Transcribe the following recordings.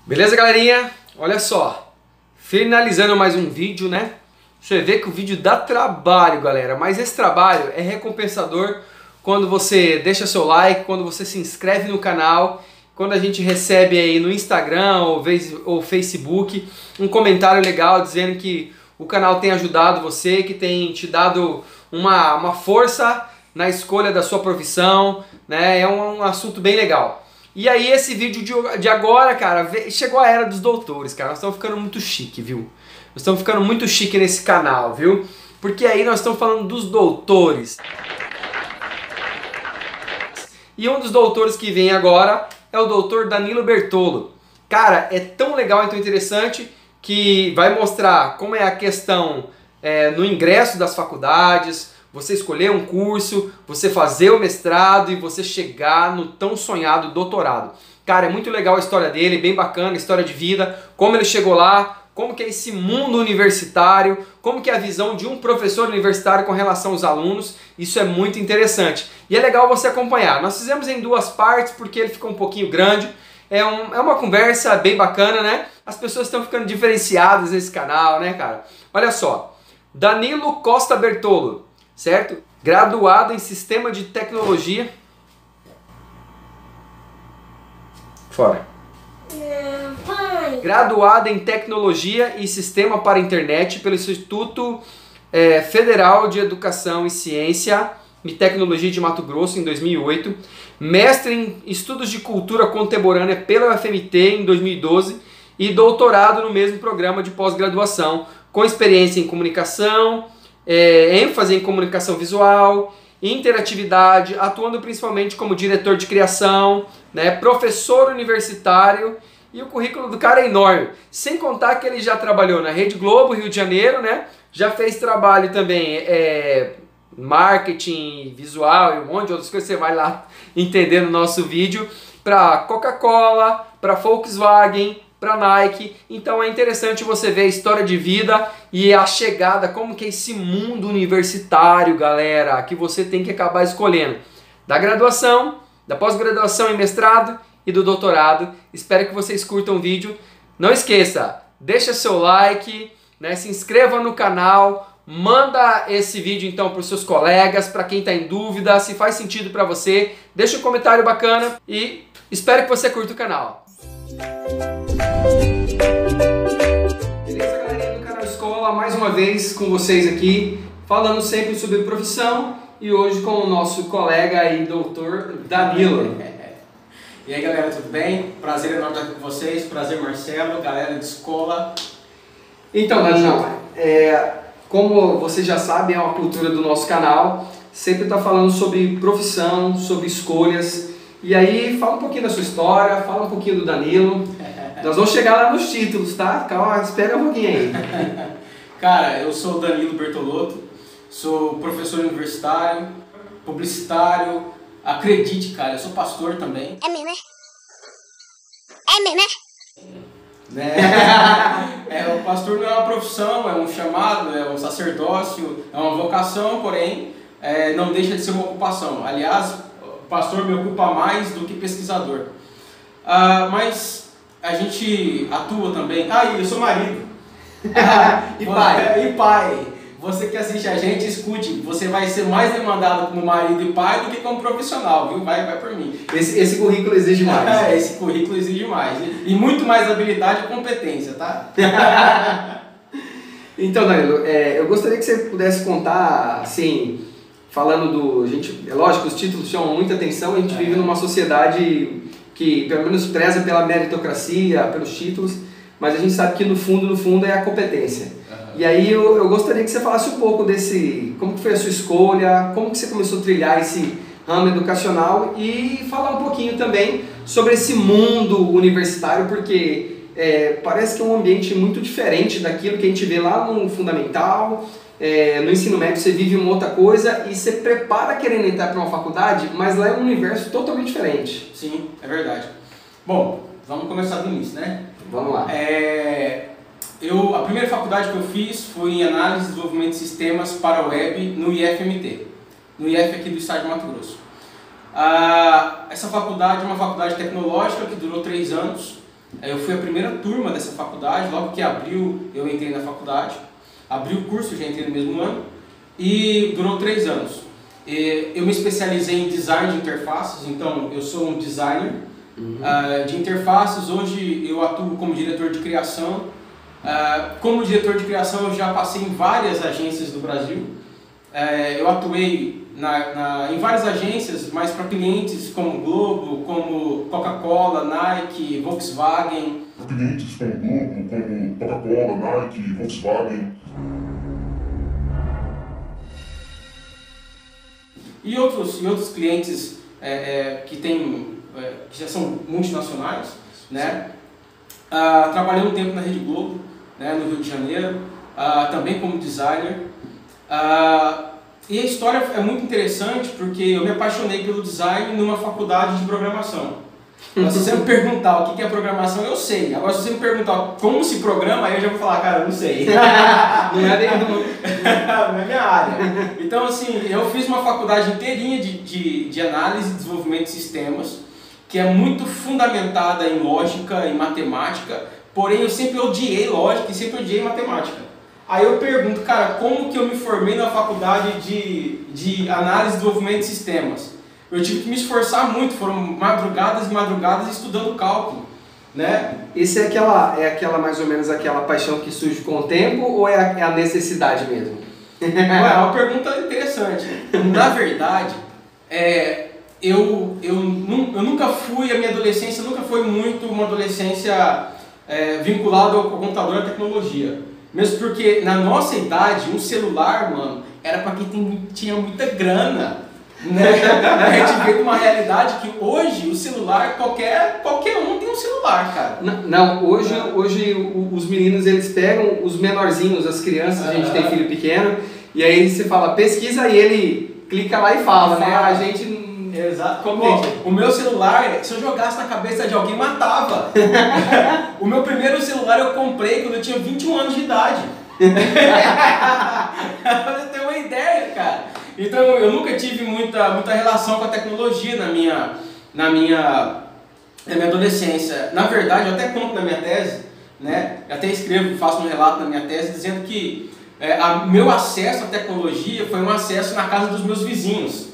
Beleza, galerinha? Olha só, finalizando mais um vídeo, né? Você vê que o vídeo dá trabalho, galera, mas esse trabalho é recompensador quando você deixa seu like, quando você se inscreve no canal, quando a gente recebe aí no Instagram ou Facebook um comentário legal dizendo que o canal tem ajudado você, que tem te dado uma força na escolha da sua profissão, né? É um assunto bem legal. E aí esse vídeo de agora, cara, chegou a era dos doutores, cara. Nós estamos ficando muito chique, viu? Nós estamos ficando muito chique nesse canal, viu? Porque aí nós estamos falando dos doutores. E um dos doutores que vem agora é o doutor Danilo Bertolo. Cara, é tão legal e tão interessante que vai mostrar como é a questão no ingresso das faculdades, você escolher um curso, você fazer o mestrado e você chegar no tão sonhado doutorado. Cara, é muito legal a história dele, bem bacana, a história de vida, como ele chegou lá, como que é esse mundo universitário, como que é a visão de um professor universitário com relação aos alunos. Isso é muito interessante. E é legal você acompanhar. Nós fizemos em duas partes porque ele ficou um pouquinho grande. É uma conversa bem bacana, né? As pessoas estão ficando diferenciadas nesse canal, né, cara? Olha só, Danilo Costa Bertolo, certo? Graduado em Sistema de Tecnologia. Fora. Pai. Graduado em Tecnologia e Sistema para a Internet pelo Instituto Federal de Educação e Ciência e Tecnologia de Mato Grosso em 2008. Mestre em Estudos de Cultura Contemporânea pela UFMT em 2012 e doutorado no mesmo programa de pós-graduação, com experiência em comunicação, ênfase em comunicação visual, interatividade, atuando principalmente como diretor de criação, né, professor universitário, e o currículo do cara é enorme. Sem contar que ele já trabalhou na Rede Globo, Rio de Janeiro, né, já fez trabalho também, marketing visual e um monte de outras coisas, você vai lá entender no nosso vídeo, para Coca-Cola, para Volkswagen, para Nike. Então é interessante você ver a história de vida e a chegada, como que é esse mundo universitário, galera, que você tem que acabar escolhendo. Da graduação, da pós-graduação e mestrado e do doutorado. Espero que vocês curtam o vídeo. Não esqueça, deixa seu like, né, se inscreva no canal, manda esse vídeo então para os seus colegas, para quem está em dúvida, se faz sentido para você. Deixa um comentário bacana e espero que você curta o canal. Beleza, galerinha do canal Escola, mais uma vez com vocês aqui, falando sempre sobre profissão e hoje com o nosso colega e doutor Danilo. E aí, galera, tudo bem? Prazer enorme estar com vocês, prazer Marcelo, galera de escola. Então, Danilo, como vocês já sabem, é uma cultura do nosso canal, sempre está falando sobre profissão, sobre escolhas. E aí, fala um pouquinho da sua história, fala um pouquinho do Danilo. Nós vamos chegar lá nos títulos, tá? Calma, espera um pouquinho aí. Cara, eu sou o Danilo Bertolotto, sou professor universitário, publicitário. Acredite, cara, eu sou pastor também. É mesmo, né? É mesmo, né? O pastor não é uma profissão, é um chamado, é um sacerdócio, é uma vocação, porém, não deixa de ser uma ocupação. Aliás, o pastor me ocupa mais do que pesquisador. Mas a gente atua também. Eu sou marido. E pai. E pai. Você que assiste a gente, escute. Você vai ser mais demandado como marido e pai do que como profissional, viu? Vai por mim. Esse currículo exige mais. Esse currículo exige mais. E muito mais habilidade e competência, tá? Então, Danilo, eu gostaria que você pudesse contar, assim, falando do... é lógico, os títulos chamam muita atenção, a gente vive numa sociedade que, pelo menos, preza pela meritocracia, pelos títulos, mas a gente sabe que, no fundo, é a competência. E aí eu gostaria que você falasse um pouco como que foi a sua escolha, como que você começou a trilhar esse ramo educacional e falar um pouquinho também sobre esse mundo universitário, porque parece que é um ambiente muito diferente daquilo que a gente vê lá no fundamental, no ensino médio você vive uma outra coisa e você prepara querendo entrar para uma faculdade, mas lá é um universo totalmente diferente. Sim, é verdade. Bom, vamos começar do início, né? Vamos lá. A primeira faculdade que eu fiz foi em Análise e Desenvolvimento de Sistemas para a Web no IFMT, no IF aqui do estado de Mato Grosso. Essa faculdade é uma faculdade tecnológica que durou 3 anos, Eu fui a primeira turma dessa faculdade, logo que abriu eu entrei na faculdade. Abri o curso, já entrei no mesmo ano, e durou 3 anos. Eu me especializei em design de interfaces, então eu sou um designer de interfaces. Hoje eu atuo como diretor de criação. Como diretor de criação eu já passei em várias agências do Brasil. Eu atuei em várias agências, mas para clientes como Globo, como Coca-Cola, Nike, Volkswagen. Clientes como Globo, como Coca-Cola, Nike, Volkswagen. E outros clientes que já são multinacionais, né? Trabalhei um tempo na Rede Globo, né, no Rio de Janeiro, também como designer. E a história é muito interessante porque eu me apaixonei pelo design numa faculdade de programação. Então, se você me perguntar o que é programação, eu sei. Agora, se você me perguntar como se programa, aí eu já vou falar, cara, eu não sei. Não é minha área. Então, assim, eu fiz uma faculdade inteirinha de análise e desenvolvimento de sistemas, que é muito fundamentada em lógica e matemática, porém eu sempre odiei lógica e sempre odiei matemática. Aí eu pergunto, cara, como que eu me formei na faculdade de análise e desenvolvimento de sistemas? Eu tive que me esforçar muito, foram madrugadas e madrugadas estudando cálculo, né? Isso é aquela mais ou menos aquela paixão que surge com o tempo ou é a necessidade mesmo? É uma pergunta interessante. Na verdade, eu nunca fui, a minha adolescência nunca foi muito uma adolescência vinculada ao computador e à tecnologia. Mesmo porque na nossa idade, um celular, mano, era para quem tinha muita grana. Né? A gente vê uma realidade que hoje o celular, qualquer um tem um celular, cara. Não, hoje os meninos eles pegam os menorzinhos, as crianças, a gente tem filho pequeno, e aí você fala, pesquisa e ele clica lá e fala, né? A gente... Exato. O meu celular, se eu jogasse na cabeça de alguém, matava. O meu primeiro celular eu comprei quando eu tinha 21 anos de idade. Pra você ter uma ideia, cara. Então eu nunca tive muita relação com a tecnologia na minha adolescência. Na verdade, eu até conto na minha tese, né? Eu até escrevo, faço um relato na minha tese dizendo que meu acesso à tecnologia foi um acesso na casa dos meus vizinhos.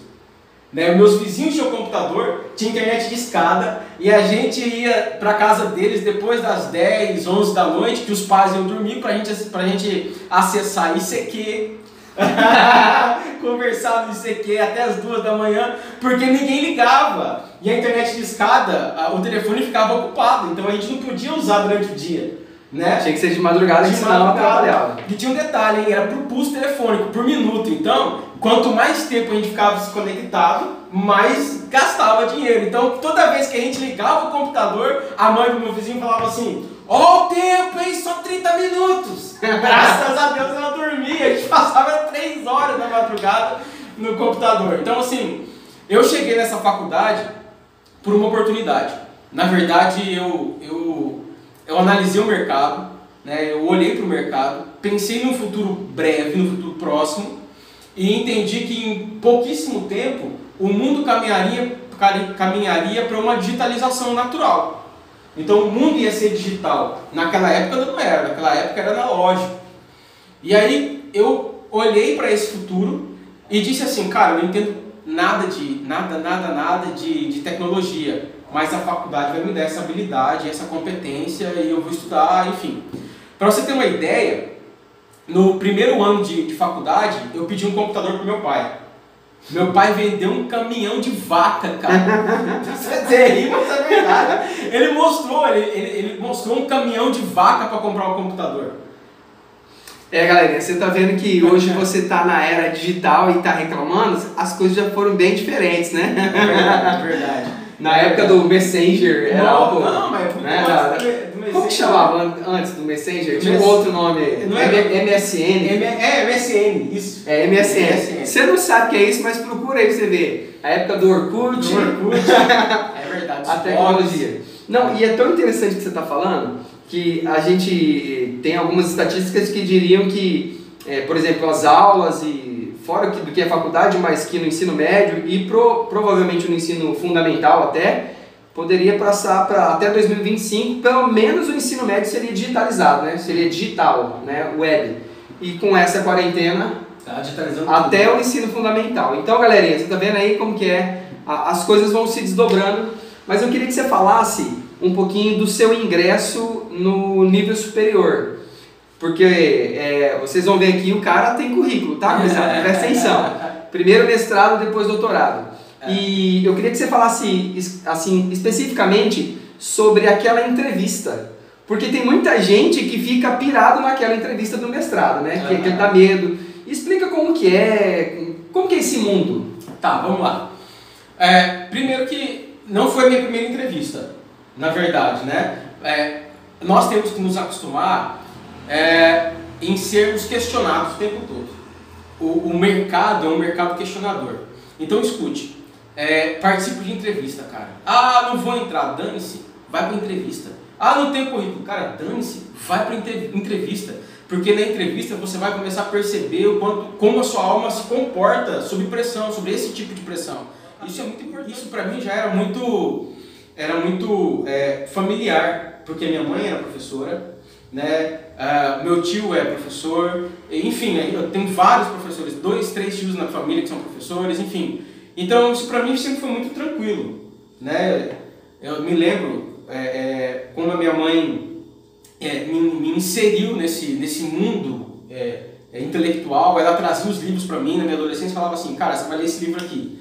Né? Meus vizinhos tinham computador, tinha internet de escada e a gente ia para casa deles depois das 10, 11 da noite, que os pais iam dormir pra gente acessar ICQ, conversar no ICQ até as 2 da manhã, porque ninguém ligava e a internet de escada, o telefone ficava ocupado, então a gente não podia usar durante o dia. Né? Tinha que ser de madrugada, senão atrapalhava. E tinha um detalhe, hein? Era por pulso telefônico, por minuto. Então, quanto mais tempo a gente ficava desconectado, mais gastava dinheiro. Então, toda vez que a gente ligava o computador, a mãe do meu vizinho falava assim: ó o tempo, hein? Só 30 minutos. Graças a Deus ela dormia, a gente passava 3 horas da madrugada no computador. Então, assim, eu cheguei nessa faculdade por uma oportunidade. Na verdade, eu analisei o mercado, né? Eu olhei para o mercado, pensei num futuro breve, num futuro próximo, e entendi que em pouquíssimo tempo o mundo caminharia para uma digitalização natural. Então o mundo ia ser digital. Naquela época não era, naquela época era analógico. E aí eu olhei para esse futuro e disse assim, cara, eu não entendo nada de tecnologia, mas a faculdade vai me dar essa habilidade, essa competência e eu vou estudar, enfim. Para você ter uma ideia, no primeiro ano de faculdade, eu pedi um computador para meu pai. Meu pai vendeu um caminhão de vaca, cara. Você vai dizer aí, mas é verdade. Ele mostrou um caminhão de vaca para comprar um computador. Galerinha, você tá vendo que hoje você tá na era digital e tá reclamando, as coisas já foram bem diferentes, né? É verdade. Na época do Messenger era algo... Não, mas né, antes do Messenger. Como que chamava antes do Messenger? Tinha um outro nome. Não é MSN. MSN, isso. MSN. Você não sabe o que é isso, mas procura aí pra você ver. A época do Orkut. É verdade. A tecnologia. Não, e é tão interessante o que você está falando, que a gente tem algumas estatísticas que diriam que, por exemplo, as aulas fora do que é faculdade, mas que no ensino médio e provavelmente no ensino fundamental até, poderia passar para até 2025, pelo menos o ensino médio seria digitalizado, né? Seria digital, né? Web. E com essa quarentena, Tá digitalizando até tudo. o ensino fundamental. Então, galerinha, você tá vendo aí como que é? As coisas vão se desdobrando, mas eu queria que você falasse um pouquinho do seu ingresso no nível superior. Porque vocês vão ver aqui, o cara tem currículo, tá? Presta atenção. Primeiro mestrado, depois doutorado. E eu queria que você falasse, assim, especificamente sobre aquela entrevista. Porque tem muita gente que fica pirado naquela entrevista do mestrado, né? Que dá medo. Explica como que é esse mundo. Tá, vamos lá. Primeiro que não foi a minha primeira entrevista, na verdade, né? Nós temos que nos acostumar em sermos questionados o tempo todo. O mercado é um mercado questionador. Então escute, participe de entrevista, cara. Ah, não vou entrar, dane-se, vai pra entrevista. Ah, não tem currículo, cara, dane-se, vai pra entrevista. Porque na entrevista você vai começar a perceber como a sua alma se comporta sob pressão, sobre esse tipo de pressão. Isso é muito importante. Isso pra mim já era muito familiar, porque minha mãe era professora, né? Meu tio é professor, enfim, eu tenho vários professores, 2, 3 tios na família que são professores, enfim. Então isso pra mim sempre foi muito tranquilo, né? Eu me lembro como a minha mãe me inseriu nesse mundo intelectual. Ela trazia os livros pra mim na minha adolescência e falava assim, cara, você vai ler esse livro aqui.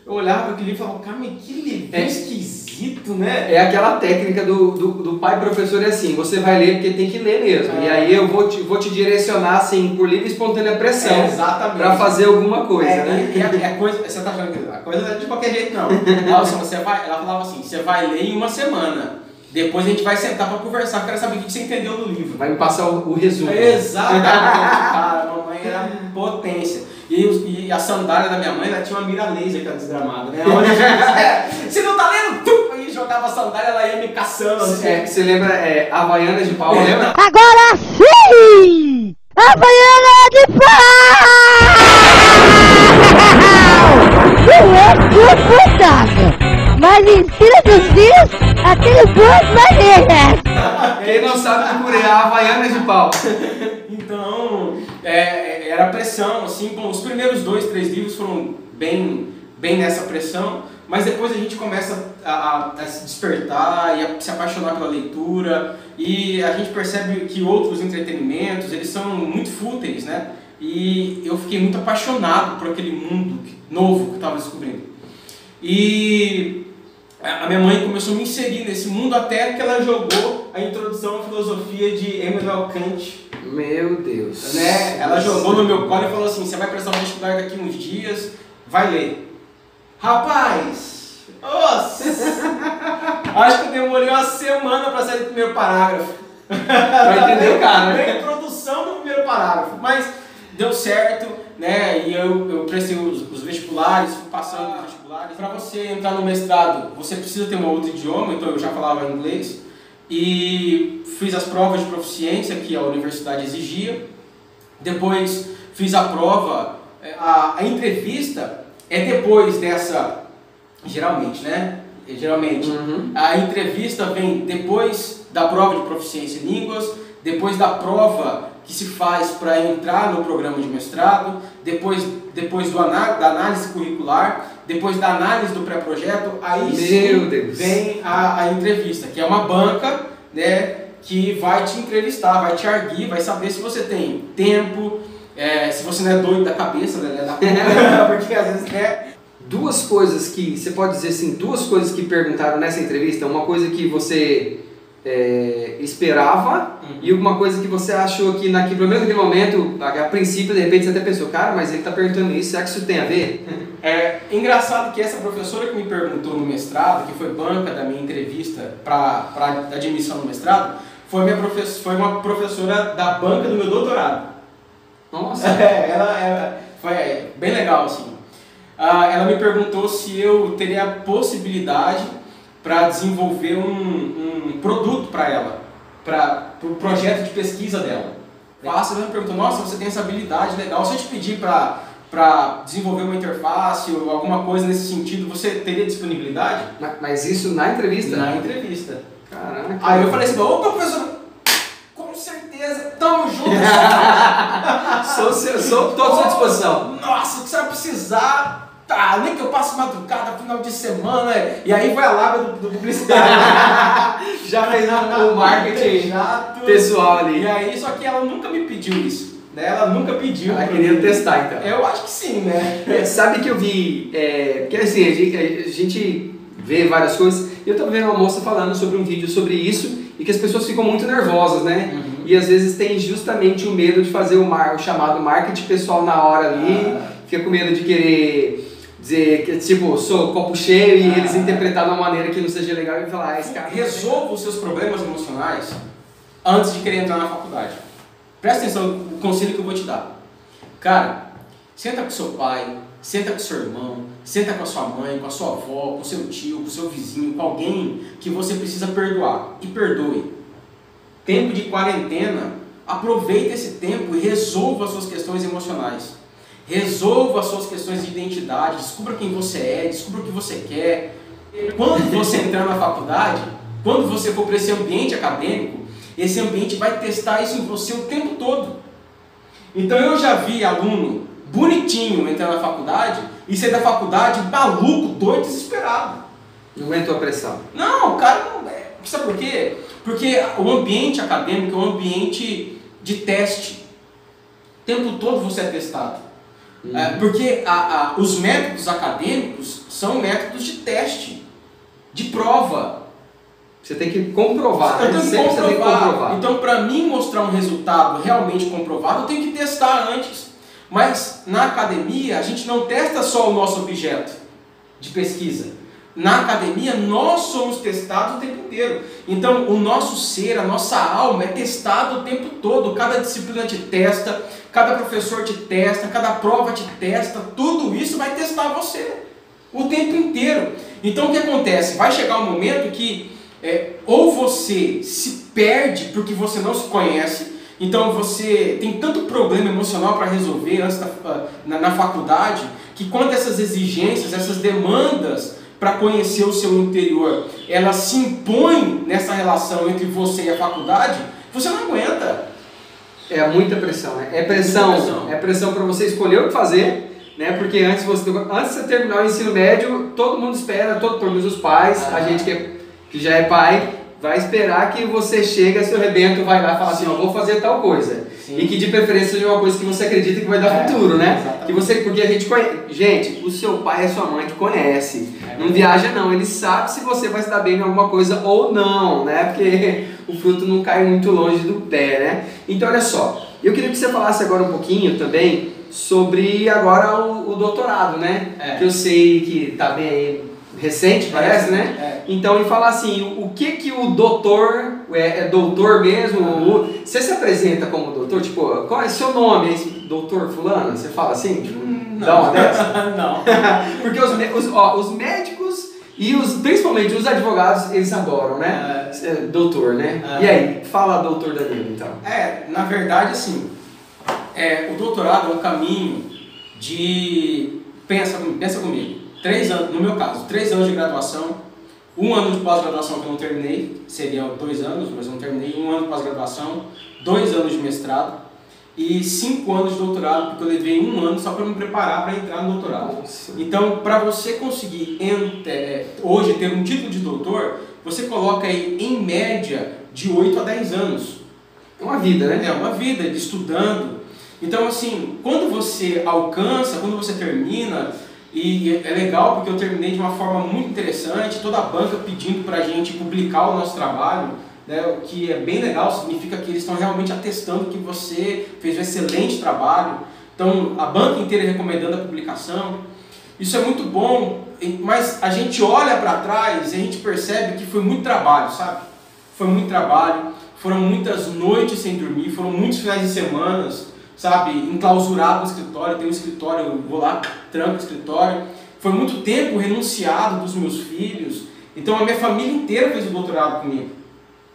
Eu olhava para aquele livro e falava, cara, mas que livro esquisito, né? É aquela técnica do pai professor, é assim, você vai ler porque tem que ler mesmo. E aí eu vou te direcionar assim, por livre e espontânea pressão. Exatamente. Pra fazer alguma coisa, né? E a coisa, você tá achando que a coisa não é de qualquer jeito, não. Ela falava assim, você vai ler em uma semana. Depois a gente vai sentar para conversar, eu quero saber o que você entendeu do livro. Vai me passar o resumo. Exatamente, cara, a mamãe era potência. E a sandália da minha mãe, ela tinha uma mira laser, que era desgramada, né? Você não tá lendo? Aí jogava a sandália, ela ia me caçando. Assim. Você lembra Havaianas de Pau, lembra? Agora sim! Havaiana de pau! Não é confortável, mas ensina dos filhos a ter boas maneiras. Quem não sabe procure a Havaianas de Pau. Então, era pressão, assim, bom, os primeiros 2, 3 livros foram bem nessa pressão, mas depois a gente começa a se despertar e a se apaixonar pela leitura, e a gente percebe que outros entretenimentos, eles são muito fúteis, né? E eu fiquei muito apaixonado por aquele mundo novo que eu estava descobrindo. E a minha mãe começou a me inserir nesse mundo até que ela jogou a introdução à filosofia de Immanuel Kant. Meu Deus. Né? Ela jogou no meu colo e falou assim, você vai prestar um vestibular daqui uns dias, vai ler. Rapaz, nossa, acho que eu demorei uma semana para sair do primeiro parágrafo. Pra entender o cara, né? A introdução do primeiro parágrafo, mas deu certo, né? E eu prestei os vestibulares, fui passando os vestibulares. Para você entrar no mestrado, você precisa ter um outro idioma, então eu já falava inglês. E fiz as provas de proficiência que a universidade exigia. Depois fiz a prova, a entrevista é depois dessa, geralmente, né? Geralmente, a entrevista vem depois da prova de proficiência em línguas, depois da prova que se faz para entrar no programa de mestrado, depois da análise curricular, depois da análise do pré-projeto, aí sim vem a entrevista, que é uma banca, né, que vai te entrevistar, vai te arguir, vai saber se você tem tempo, se você não é doido da cabeça, né, porque às vezes Duas coisas que, você pode dizer assim, duas coisas que perguntaram nessa entrevista, uma coisa que você esperava e uma coisa que você achou que, pelo menos naquele momento, a princípio, de repente você até pensou, cara, mas ele está perguntando isso, será que isso tem a ver? É engraçado que essa professora que me perguntou no mestrado, que foi banca da minha entrevista para admissão no mestrado, foi uma professora da banca do meu doutorado. Nossa! Ela foi bem legal, assim. Ela me perguntou se eu teria a possibilidade para desenvolver um produto para ela, para o projeto de pesquisa dela. Ela me perguntou, nossa, você tem essa habilidade legal, se eu te pedir para para desenvolver uma interface ou alguma coisa nesse sentido, você teria disponibilidade? Mas isso na entrevista? Na entrevista. Caraca. Aí eu falei assim, opa, professor, com certeza, tamo junto. Sou toda à sua disposição. Nossa, o que você vai precisar? Tá, nem que eu passe madrugada, final de semana. E aí vai a lábia do publicidade. Já fez o marketing pessoal ali. E aí, só que ela nunca me pediu isso. Né? Ela nunca pediu. Ela queria testar, então. Eu acho que sim, né? Sabe que eu vi, porque assim, a gente vê várias coisas, e eu tava vendo uma moça falando sobre um vídeo sobre isso, e que as pessoas ficam muito nervosas, né? Uhum. E às vezes tem justamente o medo de fazer o chamado marketing pessoal na hora ali, fica com medo de querer dizer que, tipo, sou copo cheio e eles interpretar de uma maneira que não seja legal e falar, esse cara... Resolva os seus problemas emocionais antes de querer entrar na faculdade. Presta atenção no conselho que eu vou te dar. Cara, senta com seu pai, senta com seu irmão, senta com a sua mãe, com a sua avó, com seu tio, com seu vizinho, com alguém que você precisa perdoar. E perdoe. Tempo de quarentena, aproveite esse tempo e resolva as suas questões emocionais. Resolva as suas questões de identidade, descubra quem você é, descubra o que você quer. Quando você entrar na faculdade, quando você for para esse ambiente acadêmico, esse ambiente vai testar isso em você o tempo todo. Então eu já vi aluno bonitinho entrar na faculdade e sair da faculdade maluco, doido, desesperado. Não aguentou a pressão. Não, o cara não é. Sabe por quê? Porque o ambiente acadêmico é um ambiente de teste. O tempo todo você é testado. Porque os métodos acadêmicos são métodos de teste, de prova. Você tem que comprovar. Eu tenho que comprovar. Você tem que comprovar. Então, para mim mostrar um resultado realmente comprovado, eu tenho que testar antes. Mas na academia, a gente não testa só o nosso objeto de pesquisa. Na academia, nós somos testados o tempo inteiro. Então, o nosso ser, a nossa alma é testado o tempo todo. Cada disciplina te testa, cada professor te testa, cada prova te testa. Tudo isso vai testar você o tempo inteiro. Então, o que acontece? Vai chegar um momento que ou você se perde porque você não se conhece. Então, você tem tanto problema emocional para resolver antes na faculdade, que quando essas exigências, essas demandas para conhecer o seu interior, ela se impõe nessa relação entre você e a faculdade, você não aguenta. É muita pressão, né? É pressão para você escolher o que fazer, né? Porque antes de você terminar o ensino médio, todo mundo espera, pelo menos os pais, a gente que já é pai, vai esperar que você chegue, seu rebento vai lá e fala assim, eu vou fazer tal coisa. Sim. E que de preferência seja uma coisa que você acredita que vai dar futuro, né? Que porque a gente conhece. Gente, o seu pai e a sua mãe te conhecem. Não viaja não, ele sabe se você vai se dar bem em alguma coisa ou não, né? Porque o fruto não cai muito longe do pé, né? Então olha só, eu queria que você falasse agora um pouquinho também sobre agora o doutorado, né? Que eu sei que tá bem recente, parece, né? Então, e falar assim, o que o doutor, é doutor mesmo? Você se apresenta como doutor? Tipo, qual é o seu nome? Doutor fulano? Você fala assim? Tipo, não. Dá uma dessa? Não. Porque os médicos e principalmente os advogados, eles adoram, né? Doutor, né? E aí, fala doutor Danilo, então. Na verdade, assim, o doutorado é um caminho de... Pensa comigo. 3 anos, no meu caso, 3 anos de graduação, 1 ano de pós-graduação que eu não terminei, seriam 2 anos, mas eu não terminei, 1 ano de pós-graduação, 2 anos de mestrado e 5 anos de doutorado, porque eu levei 1 ano só para me preparar para entrar no doutorado. Nossa. Então, para você conseguir hoje ter um título de doutor, você coloca aí em média de 8 a 10 anos. É uma vida, né? É uma vida de estudando. Então, assim, quando você alcança, quando você termina... E é legal porque eu terminei de uma forma muito interessante, toda a banca pedindo para a gente publicar o nosso trabalho, né, o que é bem legal, significa que eles estão realmente atestando que você fez um excelente trabalho. Então, a banca inteira recomendando a publicação. Isso é muito bom, mas a gente olha para trás e a gente percebe que foi muito trabalho, sabe? Foi muito trabalho, foram muitas noites sem dormir, foram muitos finais de semana, sabe, enclausurado no escritório, tem um escritório, eu vou lá, tranco o escritório. Foi muito tempo renunciado dos meus filhos. Então a minha família inteira fez o doutorado comigo.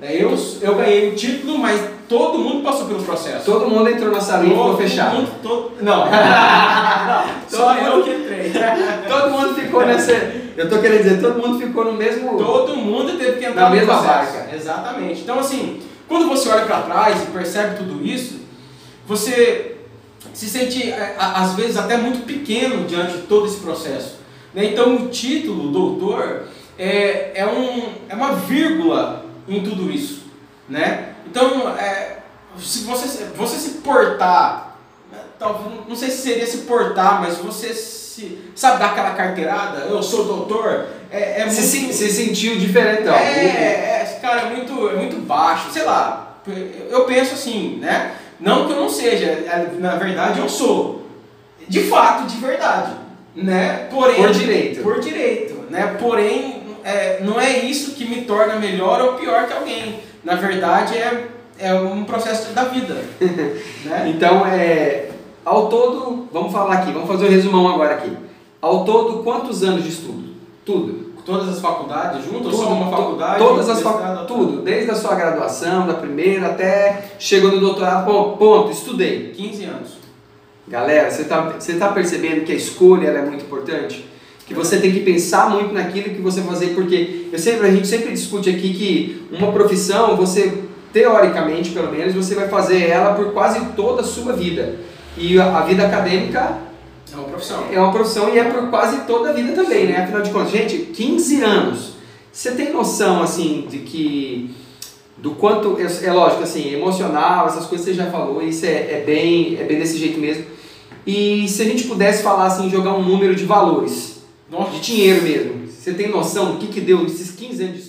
Eu ganhei o título, mas todo mundo passou pelo processo. Todo mundo entrou na salinha e ficou fechado. Não. Só eu que entrei. Todo mundo ficou nessa... Eu tô querendo dizer, todo mundo ficou no mesmo... Todo mundo teve que entrar na mesma barca. Exatamente. Então, assim, quando você olha para trás e percebe tudo isso, você se sente, às vezes, até muito pequeno diante de todo esse processo. Né? Então, o título, doutor, é uma vírgula em tudo isso. Né? Então, se você se portar, não sei se seria se portar, mas você sabe, dar aquela carteirada, eu sou doutor, se sentiu diferentão. Cara, é muito baixo, sei lá, eu penso assim, né? Não que eu não seja, na verdade eu sou, de fato, de verdade, né? Porém, por direito, né? Porém, não é isso que me torna melhor ou pior que alguém, na verdade é um processo da vida. Né? Então, ao todo, vamos falar aqui, vamos fazer um resumão agora aqui. Ao todo, quantos anos de estudo? Tudo. Todas as faculdades juntas? Tudo, ou só uma faculdade? Todas as faculdades, tudo. Desde a sua graduação, da primeira até chegou no doutorado, ponto, estudei. 15 anos. Galera, você tá percebendo que a escolha ela é muito importante? Que você tem que pensar muito naquilo que você fazer, porque a gente sempre discute aqui que uma profissão, você, teoricamente pelo menos, você vai fazer ela por quase toda a sua vida. E a vida acadêmica é uma profissão e é por quase toda a vida também, né? Afinal de contas, gente, 15 anos. Você tem noção, assim, do quanto, é lógico, assim, emocional, essas coisas você já falou, isso é bem desse jeito mesmo. E se a gente pudesse falar, assim, jogar um número de valores, de dinheiro mesmo, você tem noção do que deu nesses 15 anos de